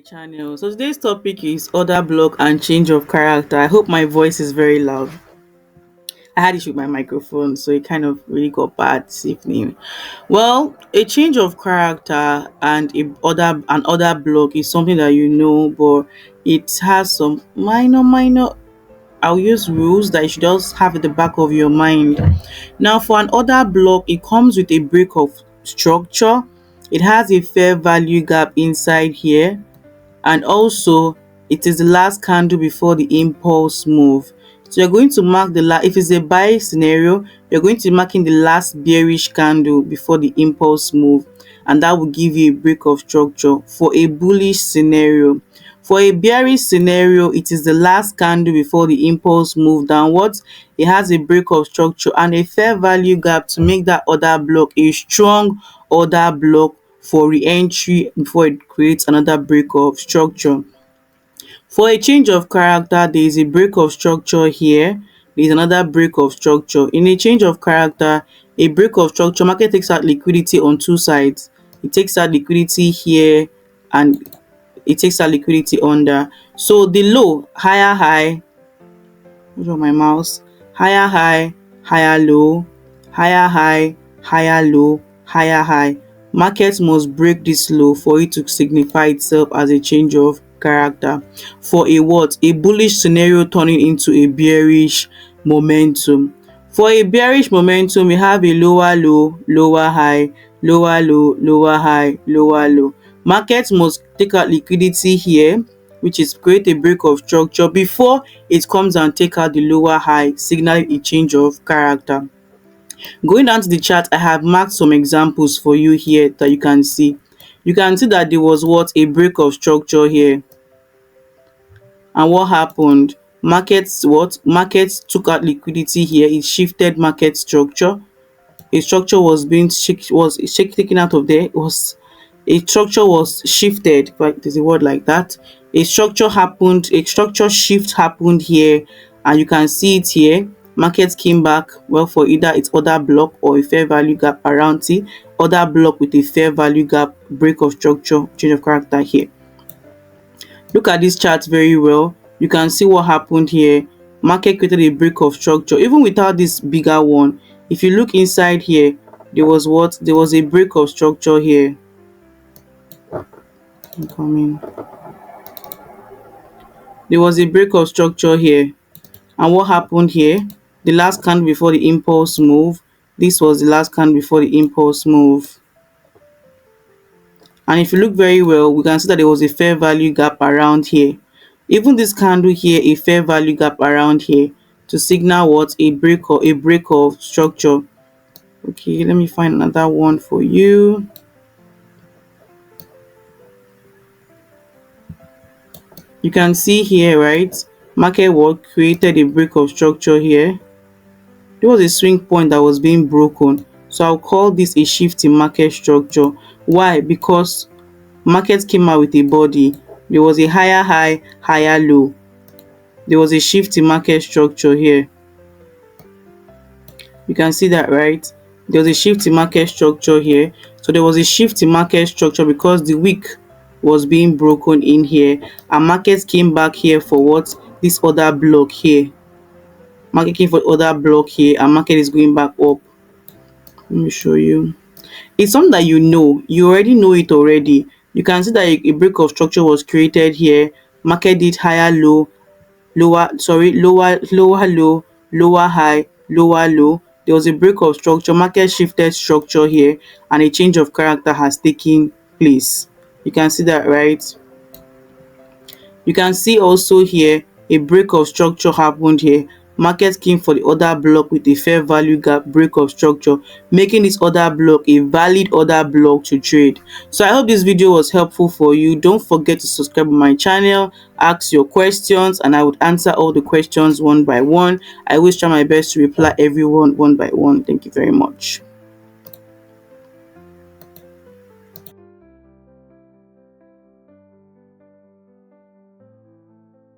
Channel. So today's topic is order block and change of character. I hope my voice is very loud. I had issue with my microphone, so it kind of really got bad this evening. Well, a change of character and an order block is something that you know, but it has some minor. I'll use rules that you should just have at the back of your mind. Now, for an order block, it comes with a break of structure. It has a fair value gap inside here, and also it is the last candle before the impulse move. So you're going to mark if it's a buy scenario, you're going to be marking the last bearish candle before the impulse move, and that will give you a break of structure. For a bullish scenario, for a bearish scenario, it is the last candle before the impulse move downwards. It has a break of structure and a fair value gap to make that order block a strong order block for re-entry before it creates another break of structure. For a change of character, there is a break of structure here. There is another break of structure. In a change of character, a break of structure, market takes out liquidity on two sides. It takes out liquidity here and it takes out liquidity under. So the low, higher high, where's my mouse? Higher high, higher low, higher high, higher low, higher high. Markets must break this low for it to signify itself as a change of character. For a what? A bullish scenario turning into a bearish momentum. For a bearish momentum, we have a lower low, lower high, lower low, lower high, lower low. Markets must take out liquidity here, which is create a break of structure before it comes and take out the lower high, signaling a change of character. Going down to the chart, I have marked some examples for you here that you can see. You can see that there was a break of structure here. And what happened? Markets took out liquidity here. It shifted market structure. A structure was taken out of there. A structure was shifted, but there's a word like that. A structure shift happened here, and you can see it here. Markets came back for either its order block or a fair value gap around it. Order block with a fair value gap, break of structure, change of character here. Look at this chart very well. You can see what happened here. Market created a break of structure even without this bigger one. If you look inside here, there was a break of structure here. I'm coming. There was a break of structure here. And what happened here? The last candle before the impulse move. This was the last candle before the impulse move. And if you look very well, we can see that there was a fair value gap around here. Even this candle here, a fair value gap around here to signal a break of structure. Okay, let me find another one for you. You can see here, right? Market created a break of structure here. There was a swing point that was being broken. So I'll call this a shift in market structure. Why? Because markets came out with a body. There was a higher high, higher low. There was a shift in market structure here. You can see that, right? There was a shift in market structure here. So there was a shift in market structure because the wick was being broken in here, and markets came back here for this other block here. Market came for other block here, and market is going back up. Let me show you. It's something that you already know it already. You can see that a break of structure was created here. Market did higher low, lower low, lower high, lower low. There was a break of structure. Market shifted structure here, and a change of character has taken place. You can see that, right? You can see also here a break of structure happened here. Market came for the order block with a fair value gap, break of structure, making this order block a valid order block to trade. So I hope this video was helpful for you. Don't forget to subscribe to my channel, ask your questions, and I would answer all the questions one by one. I will try my best to reply everyone one by one. Thank you very much.